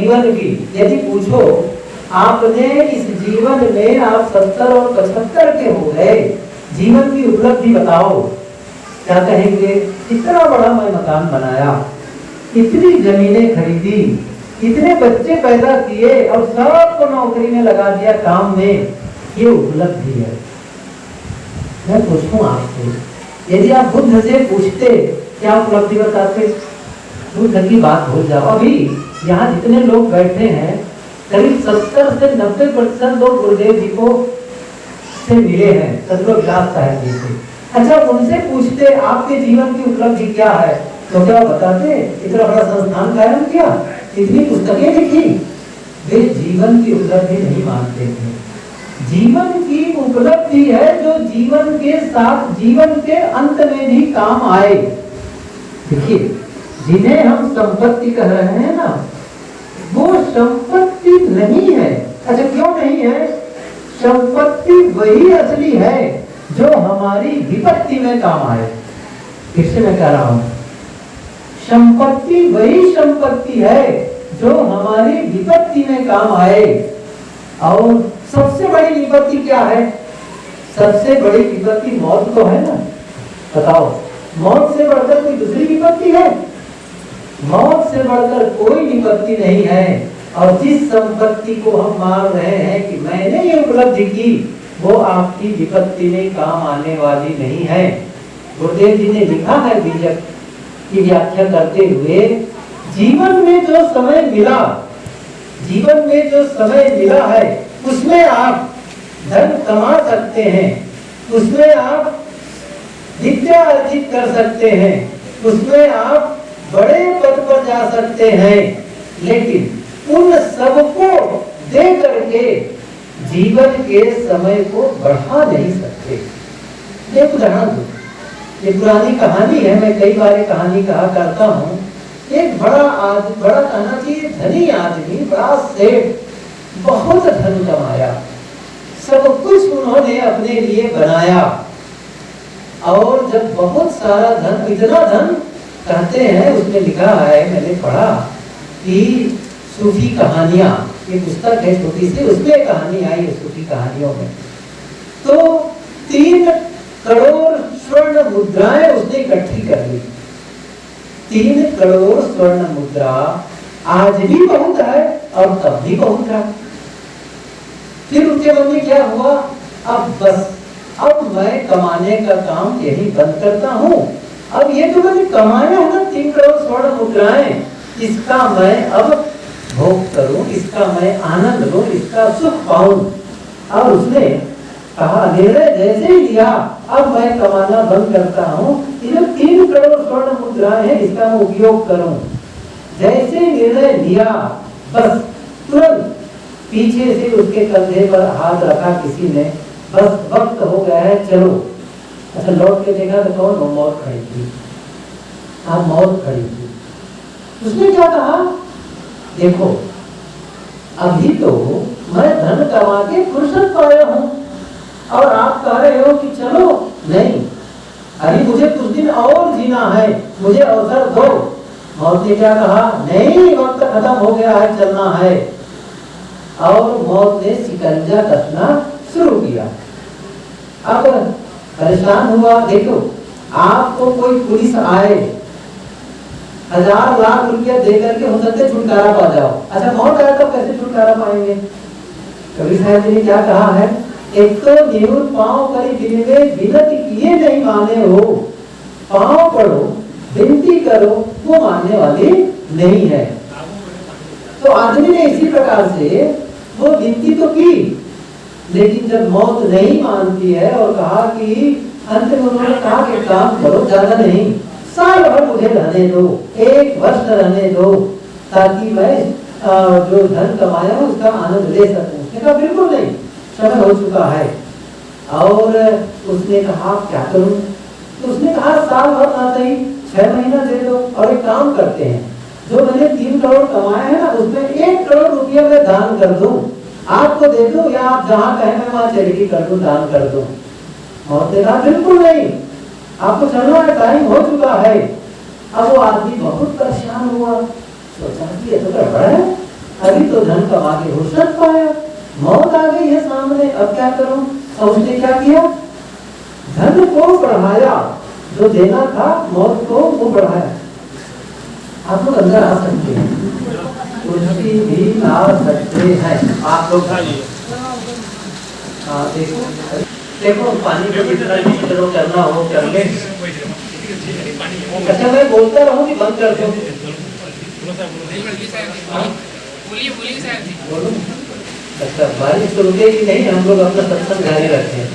जीवन की यदि पूछो, आपने इस जीवन में आप 70 और 75 के हो गए, जीवन की उपलब्धि बताओ, क्या कहेंगे? इतना बड़ा मैं मकान बनाया, इतनी जमीनें खरीदी, इतने बच्चे पैदा किए और सबको नौकरी में लगा दिया, काम में, ये उपलब्धि है। मैं पूछूं आपसे, यदि आप बुद्ध से पूछते क्या उपलब्धि बताते? बुद्ध की बात भूल जाओ। अभी यहाँ जितने लोग बैठे हैं करीब 70 से 90% लोग गुरुदेव जी को से मिले हैं, सदगुरु व्यास साहब जी से। अच्छा, उनसे पूछते आपके जीवन की उपलब्धि क्या है, तो क्या बताते? इतना बड़ा संस्थान कायम किया, इतनी पुस्तकें लिखी। वे जीवन की उपलब्धि नहीं मानते थे। जीवन की उपलब्धि है जो जीवन के साथ जीवन के अंत में भी काम आए। देखिए, जिन्हें हम संपत्ति कह रहे हैं ना, वो संपत्ति नहीं है। अच्छा, क्यों नहीं है? संपत्ति वही असली है जो हमारी विपत्ति में काम आए। फिर से मैं कह रहा हूं, संपत्ति वही संपत्ति है जो हमारी विपत्ति में काम आए। और सबसे बड़ी विपत्ति क्या है? सबसे बड़ी विपत्ति मौत तो है ना। बताओ, मौत से बढ़कर कोई दूसरी विपत्ति है? मौत से बढ़कर कोई विपत्ति नहीं है। और जिस संपत्ति को हम मान रहे हैं कि मैंने ये उपलब्धि की, वो आपकी विपत्ति में काम आने वाली नहीं है। गुरुदेव जी ने लिखा है बीजक की व्याख्या करते हुए, जीवन में जो समय मिला, जीवन में जो समय मिला है उसमें आप धन कमा सकते हैं, उसमें आप विद्या अर्जित कर सकते हैं, उसमें आप बड़े पद पर जा सकते हैं, लेकिन उन सबको दे करके जीवन के समय को बढ़ा नहीं सकते। एक उदाहरण दो, ये पुरानी कहानी है, मैं कई बार कहानी कहा करता हूँ। एक बड़ा कहना चाहिए धनी आदमी, बड़ा सेठ, बहुत धन कमाया, सब कुछ उन्होंने अपने लिए बनाया। और जब बहुत सारा धन, इतना धन कहते हैं, उसमें लिखा है, मैंने पढ़ा कि सूफी कहानियां, ये पुस्तक है छोटी सी, उसमें कहानी आई है सूफी कहानियों में। तो 3 करोड़ स्वर्ण मुद्राएं उसने इकट्ठी कर ली। 3 करोड़ स्वर्ण मुद्रा आज भी बहुत है और तब भी बहुत है। फिर उसके मन में क्या हुआ? अब मैं कमाने का काम यही बंद करता हूँ। अब ये जो मैंने कमाया है ना 3 करोड़ स्वर्ण मुद्राएं, इसका मैं अब भोग करूं, इसका मैं आनंद लूं, इसका सुख पाऊं। और उसने कहा, निर्णय जैसे ही लिया, अब मैं कमाना बंद करता हूँ, ये 3 करोड़ स्वर्ण मुद्राएं हैं, इसका मैं उपयोग करूं। जैसे निर्णय लिया, बस तुरंत पीछे से उसके कंधे पर हाथ रखा किसी ने, बस वक्त हो गया है, चलो। अच्छा, लौट के देखा तो कौन? मौत खड़ी थी। हाँ, मौत खड़ी थी। उसने क्या कहा? देखो, अभी तो मैं धन कमा के फुर्सत पाया हूं और आप कह रहे हो कि चलो, नहीं, अभी मुझे कुछ दिन और जीना है, मुझे अवसर दो। मौत ने क्या कहा? नहीं, वक्त खत्म हो गया है, चलना है। और मौत ने शिकंजा कसना शुरू किया। अब परेशान हुआ। देखो, आपको कोई पुलिस आए, 1000 लाख रुपया देकर के हो सकते छुटकारा पा जाओ। अच्छा, मौत आया तो कैसे छुटकारा पाएंगे? कबीर साहब जी ने क्या कहा है? एक तो न्यून पांव करी बिनवे, विनती किए नहीं माने हो। पांव पढ़ो, विनती करो, वो मानने वाली नहीं है। तो आदमी ने इसी प्रकार से वो विनती तो की, लेकिन जब मौत नहीं मानती है और कहा कि अंत में उन्होंने कहा कि काम करो, ज्यादा नहीं, साल भर मुझे रहने दो, 1 वर्ष रहने दो, ताकि मैं जो धन कमाया हूं उसका आनंद ले सकूं। उसने कहा बिल्कुल नहीं, समय हो चुका है। और उसने कहा क्या करूं? तो उसने कहा साल भर ना सही, 6 महीना दे दो, और एक काम करते हैं, जो मैंने 3 करोड़ कमाया है ना, उसमें 1 करोड़ रुपया मैं दान कर दूं, आपको दे दूं, या आप जहां कहें मैं वहां चैरिटी कर दूं, दान कर दूं। मौत ने कहा बिल्कुल नहीं, आपको चलना है, टाइम हो चुका है। अब वो आदमी बहुत परेशान हुआ, सोचा कि ये तो गड़बड़ है, तो धन कमा के हुस्न पाया, मौत आ गई है सामने, अब क्या करूं? और उसने क्या किया? धन को बढ़ाया, जो देना था मौत को वो बढ़ाया। आप लोग अंदर आ सकते हैं, कुछ भी आ सकते हैं आप लोग। हाँ देखो पानी को जितना भी करना हो कर ले। अच्छा मैं बोलता रहूँ कि बंद कर दूँ? बोलो। अच्छा बारिश तो रुकेगी नहीं, हम लोग अपना सत्संग जारी रखते हैं।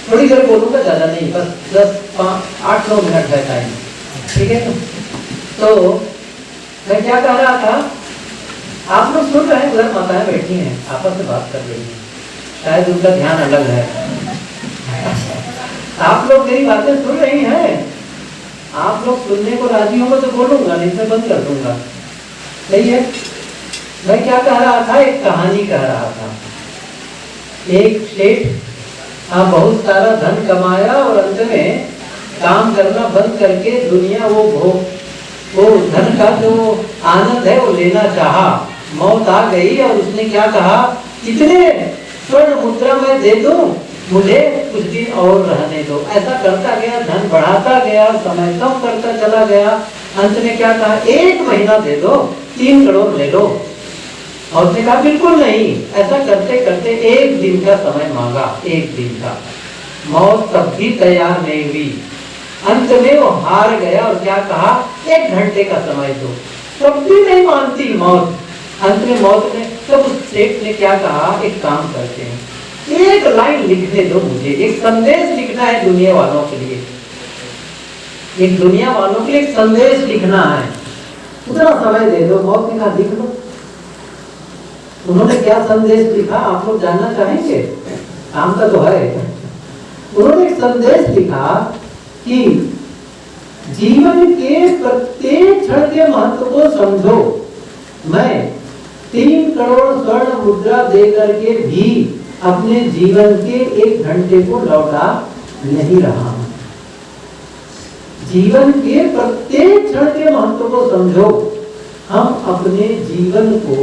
थोड़ी देर बोलूँगा, ज़्यादा नहीं, बस 10-8-9 मिनट है टाइम, ठीक है? तो मैं क्या कह रहा था, आप लोग सुन रहे हैं, उधर माताएं बैठी हैं आपस में बात कर रही हैं, शायद उनका ध्यान अलग है। आप लोग मेरी बातें सुन रही हैं? आप लोग सुनने को राजी होंगे तो बोलूंगा, नहीं तो बंद कर दूंगा, सही है? मैं क्या कह रहा था, एक कहानी कह रहा था। एक सेठ बहुत सारा धन कमाया और अंत में काम करना बंद करके दुनिया वो धन का जो आनंद है वो लेना चाहा। मौत आ गई और उसने क्या कहा, कितने स्वर्ण मुद्रा मैं दे दूं, मुझे कुछ दिन और रहने दो। ऐसा करता गया, धन बढ़ाता गया, समय कम करता चला गया। अंत में क्या कहा, 1 महीना दे दो, 3 करोड़ ले लो। और उसने कहा बिल्कुल नहीं। ऐसा करते करते 1 दिन का समय मांगा, 1 दिन का। मौत तब भी तैयार नहीं हुई। अंत में वो हार गया और क्या कहा, 1 घंटे का समय दो। तब भी नहीं मानती मौत। अंत में मौत ने, तब उस सेठ ने क्या कहा, एक काम करते हैं, 1 लाइन लिखने दो मुझे, एक संदेश लिखना है दुनिया वालों के लिए, एक दुनिया वालों के लिए एक संदेश लिखना है, उतना समय दे दो। मौत ने कहा लिख लो। उन्होंने क्या संदेश लिखा आप लोग जानना चाहेंगे? काम का तो है। उन्होंने एक संदेश लिखा कि जीवन के प्रत्येक क्षण के महत्व को समझो। मैं 3 करोड़ स्वर्ण मुद्रा देकर के भी अपने जीवन के 1 घंटे को लौटा नहीं रहा हूं। जीवन के प्रत्येक क्षण के महत्व को समझो। हम अपने जीवन को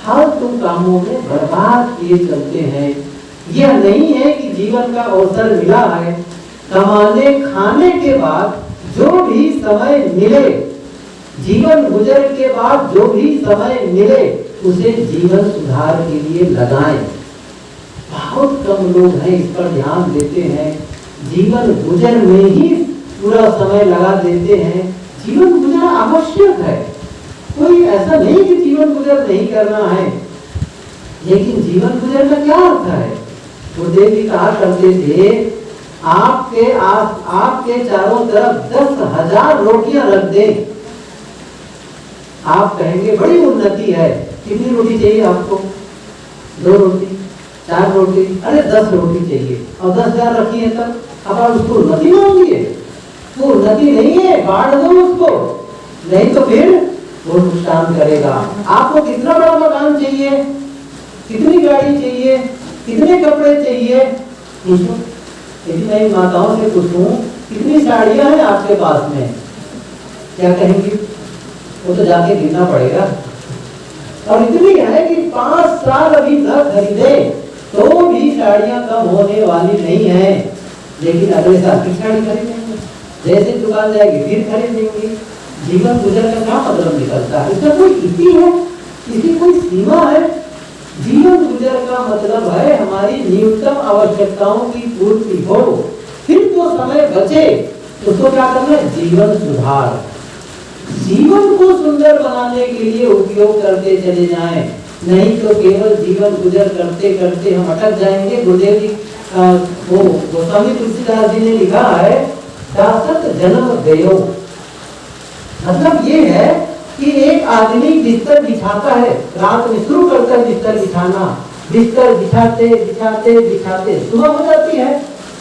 फालतू कामों में बर्बाद किए चलते हैं। यह नहीं है कि जीवन का अवसर मिला है, कमाने खाने के बाद जो भी समय मिले, जीवन गुजर के बाद जो भी समय मिले, उसे जीवन सुधार के लिए लगाएं। बहुत कम लोग हैं इस पर ध्यान देते हैं। जीवन गुजर में ही पूरा समय लगा देते हैं। जीवन गुजरना आवश्यक है, कोई ऐसा नहीं कि जीवन गुजर नहीं करना है, लेकिन जीवन गुजर का क्या अर्थ है? गुरुदेव जी कहा करते थे, आपके चारों तरफ 10,000 रोटियां रख दें, आप कहेंगे बड़ी उन्नति है। कितनी रोटी चाहिए आपको? 2 रोटी, 4 रोटी, अरे 10 रोटी चाहिए और 10,000 रखी है, तब अब आप उसको उन्नति मांगिए? वो उन्नति नहीं है, बांट दो उसको, नहीं तो फिर वो नुकसान करेगा। आपको कितना बड़ा मकान चाहिए, कितनी गाड़ी चाहिए, कितने कपड़े चाहिए, पूछो। यदि मैं माताओं से पूछूं कितनी साड़ियां हैं आपके पास में, क्या कहेंगी? वो तो जाके गिनना पड़ेगा। और इतनी है कि 5 साल अभी न खरीदे तो भी साड़ियां कम होने वाली नहीं है, लेकिन अगले साल की साड़ी खरीदेंगे, जैसे दुकान जाएगी फिर खरीदेंगे। जीवन गुजर का क्या मतलब निकलता है? इसका कोई इति है, इसकी कोई सीमा है? जीवन गुजर का मतलब है हमारी न्यूनतम आवश्यकताओं की पूर्ति हो, फिर जो समय बचे उसको क्या करना है? जीवन सुधार। जीवन को सुंदर बनाने के लिए उपयोग करते चले जाएं, नहीं तो केवल जीवन गुजर करते करते हम अटक जाएंगे। गुरुदेव जी वो गोस्वामी तुलसीदास जी ने लिखा है, शाश्वत जन्म गयो। मतलब ये है कि एक आदमी बिस्तर बिछाता है, रात में शुरू करता है बिस्तर बिछाना, बिस्तर बिछाते बिछाते बिछाते सुबह हो जाती है,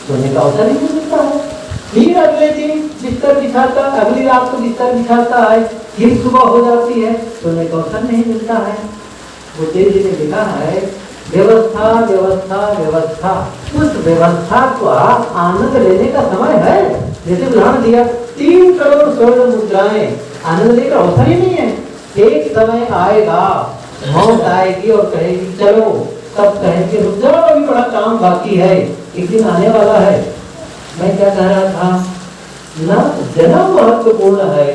सोने का अवसर नहीं मिलता है। फिर अगले दिन बिस्तर बिछाता, अगली रात को बिस्तर बिछाता है, फिर सुबह हो जाती है, सोने का अवसर नहीं मिलता है। गुरुदेव जी ने लिखा है, व्यवस्था व्यवस्था व्यवस्था। उस व्यवस्था को आनंद लेने का समय है। जैसे उदाहरण दिया, 3 करोड़ स्वर्ण मुद्राएं, आनंद लेने का अवसर ही नहीं है। एक समय आएगा मौत आएगी और कहेगी चलो, तब कहेंगे रुक जाओ, अभी बड़ा काम बाकी है, एक दिन आने वाला है। मैं क्या कह रहा था, ना जन्म महत्वपूर्ण है,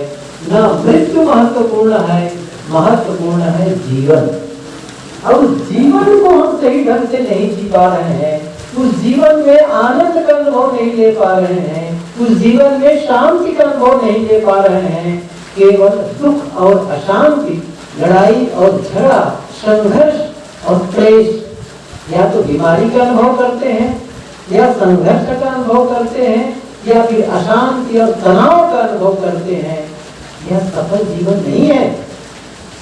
ना मृत्यु महत्वपूर्ण है, महत्वपूर्ण है जीवन। अब जीवन को हम सही ढंग से नहीं जी पा रहे हैं, उस जीवन में आनंद का अनुभव नहीं ले पा रहे हैं, उस जीवन में शांति का अनुभव नहीं ले पा रहे हैं, केवल दुख और अशांति, लड़ाई और झगड़ा, संघर्ष और क्लेश, या तो बीमारी का अनुभव करते हैं, या संघर्ष का अनुभव करते हैं, या फिर अशांति और तनाव का अनुभव करते हैं। यह सफल जीवन नहीं है।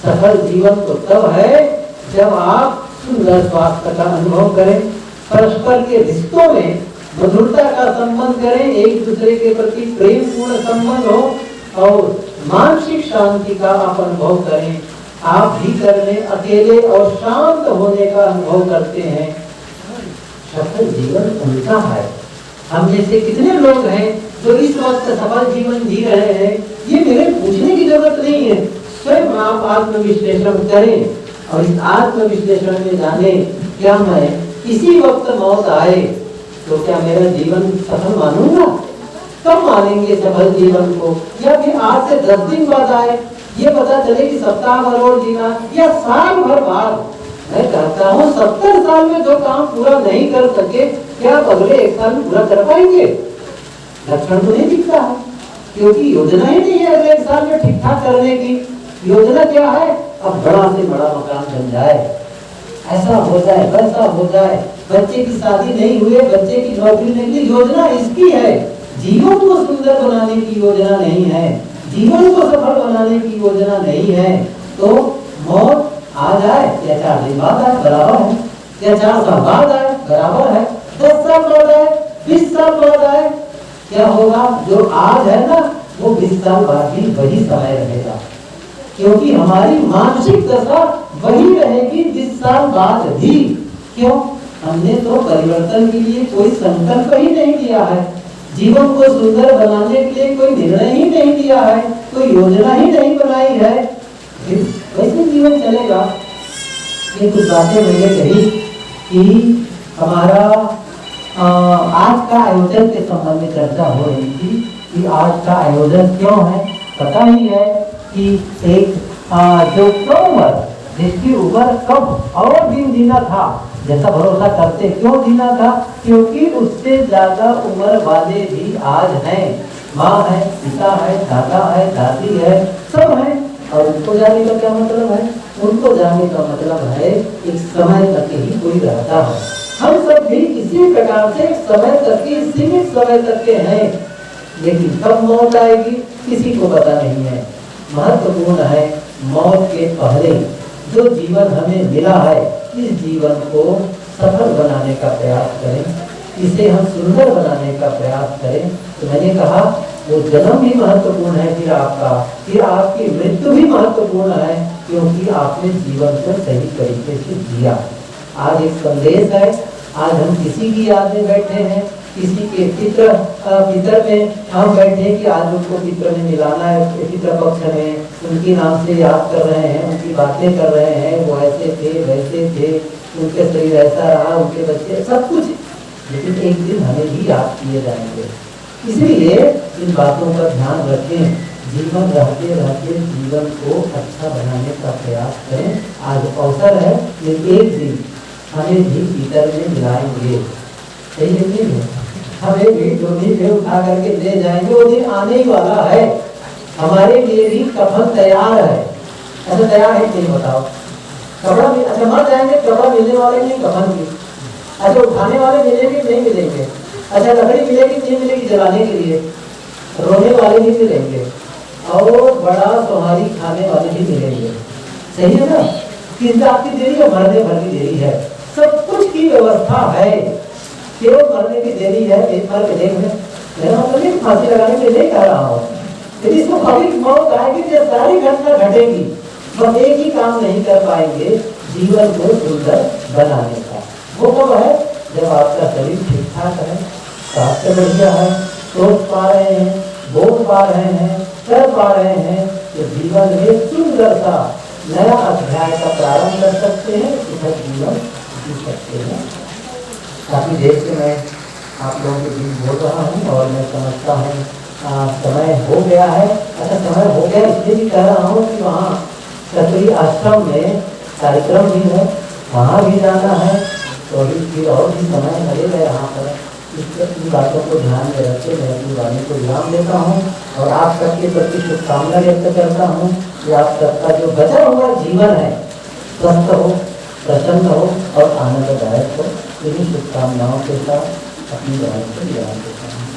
सफल जीवन तो तब है जब आप सुंदर स्वास्थ्य का अनुभव करें, परस्पर के रिश्तों में मधुरता का संबंध करें, एक दूसरे के प्रति प्रेम पूर्ण संबंध हो और मानसिक शांति का आप अनुभव करें। आप भीतर में अकेले और शांत होने का अनुभव करते हैं। सफल जीवन उनका है। हम जैसे कितने लोग हैं जो इस वक्त सफल जीवन जी रहे हैं, ये मेरे पूछने की जरूरत नहीं है। स्वयं आप आत्मविश्लेषण करें और इस आत्मविश्लेषण में जाने, क्या मैं इसी वक्त मौत आए तो क्या मेरा जीवन सफल मानूंगा? कब मानेंगे सफल जीवन को? या फिर आज से 10 दिन बाद आए, ये पता चले कि सप्ताह भर और जीना, या साल भर बाद। मैं कहता हूँ 70 साल में जो काम पूरा नहीं कर सके, क्या आप अगले 1 साल में पूरा कर पाएंगे? लक्षण तो नहीं दिखता है, क्योंकि योजना ही नहीं है अगले 1 साल में ठीक ठाक करने की। योजना क्या है? अब बड़ा से बड़ा मकान बन जाए, ऐसा हो जाए, वैसा हो जाए, बच्चे की शादी नहीं हुए, बच्चे की नौकरी नहीं हुई, योजना इसकी है। जीवन को सुंदर बनाने की योजना नहीं है, जीवन को सफल बनाने की योजना नहीं है। तो मौत आ जाए या 4 दिन बाद आए बराबर है, या 4 साल बाद आए बराबर है, 10 साल बाद आए, 20 साल बाद आए, क्या होगा? जो आज है ना, वो 20 साल बाद भी वही समय रहेगा, क्योंकि हमारी मानसिक दशा वही रहेगी 20 साल बाद भी। क्यों? हमने तो परिवर्तन के लिए कोई संकल्प ही नहीं लिया है, जीवन को सुंदर बनाने के लिए कोई निर्णय ही नहीं लिया है, कोई योजना ही नहीं बनाई है, वैसे जीवन चलेगा। ये कुछ बातें मैंने कही कि हमारा आज का आयोजन के संबंध में चर्चा हो रही थी कि आज का आयोजन क्यों है। पता ही है कि एक जो उम्र, जिसकी उम्र कब और दिन जीना था, जैसा भरोसा करते, क्यों जीना था? क्योंकि उससे ज्यादा उम्र वाले भी आज हैं। माँ है, पिता है, दादा है, दादी है, सब है। और उनको जाने का क्या मतलब है? उनको जाने का मतलब है एक समय तक ही कोई रहता है। हम सब भी इसी प्रकार से समय तक की, सीमित समय तक के हैं, लेकिन कब मौत आएगी किसी को पता नहीं है। महत्वपूर्ण है मौत के पहले जो जीवन हमें मिला है, इस जीवन को सफल बनाने का प्रयास करें, इसे हम सुंदर बनाने का प्रयास करें। तो मैंने कहा वो जन्म भी महत्वपूर्ण है, फिर आपकी मृत्यु भी महत्वपूर्ण है, क्योंकि आपने जीवन को सही तरीके से जिया। आज एक संदेश है, आज हम किसी की याद में बैठे हैं, किसी के पितर में हम बैठे कि आज उनको पितर में मिलाना है, पितर पक्ष में उनके नाम से याद कर रहे हैं, उनकी बातें कर रहे हैं, वो ऐसे थे वैसे थे, उनके शरीर ऐसा रहा, उनके बच्चे, सब कुछ। लेकिन एक दिन हमें भी याद किए जाएंगे, इसलिए इन बातों का ध्यान रखें। जीवन रहते रहते जीवन को अच्छा बनाने का प्रयास करें। आज अवसर है, लेकिन एक दिन हमें भी पितर में मिलाएंगे, सही है? हमें भी डोली में उठा करके ले जाएंगे, वो दिन आने ही वाला है। हमारे लिए भी कफन तैयार है। ऐसा तैयार है नहीं बताओ? कपड़ा भी, अच्छा मर जाएंगे, कपड़ा मिलने वाले नहीं, कफन भी। अच्छा उठाने वाले मिलेंगे नहीं मिलेंगे? अच्छा लकड़ी मिलेगी नहीं मिलेगी जलाने के लिए? रोने वाले भी मिलेंगे और बड़ा सुहारी खाने वाले भी मिलेंगे, सही है ना? चिंता आपकी देरी है, मरने भर की देरी है, सब कुछ की व्यवस्था है, केवल मरने की देरी है। एक बार मिलेंगे, फांसी लगाने के लिए नहीं कह रहा हूँ, यदि इसको कभी मौत आएगी तो सारी घटना घटेगी, बस एक ही काम नहीं कर पाएंगे, जीवन को सुंदर बनाने का। वो कब है? जब आपका शरीर ठीक ठाक है, स्वास्थ्य बढ़िया है, सोच पा रहे हैं, बोल पा रहे हैं, कर पा रहे हैं, तो जीवन में सुंदर सा नया अध्याय का प्रारंभ कर सकते हैं, इधर जीवन जी सकते हैं। काफी देर से मैं आप लोगों के बीच बोल रहा हूँ और मैं समझता हूँ समय हो गया है। अच्छा, समय हो गया इसलिए भी कह रहा हूँ कि वहाँ क्षत्रिय आश्रम में कार्यक्रम भी है, वहाँ भी जाना है, तो अभी फिर और भी समय लगेगा यहाँ पर। इन बातों को ध्यान में रखते मैं अपनी वाणी को विराम देता हूँ और आप सबके प्रति शुभकामना व्यक्त करता हूँ कि आप सबका जो बचा हुआ जीवन है स्वस्थ हो, प्रसन्न हो और आनंददायक हो। इन्हीं शुभकामनाओं के साथ अपनी वाणी को विराम देता हूँ।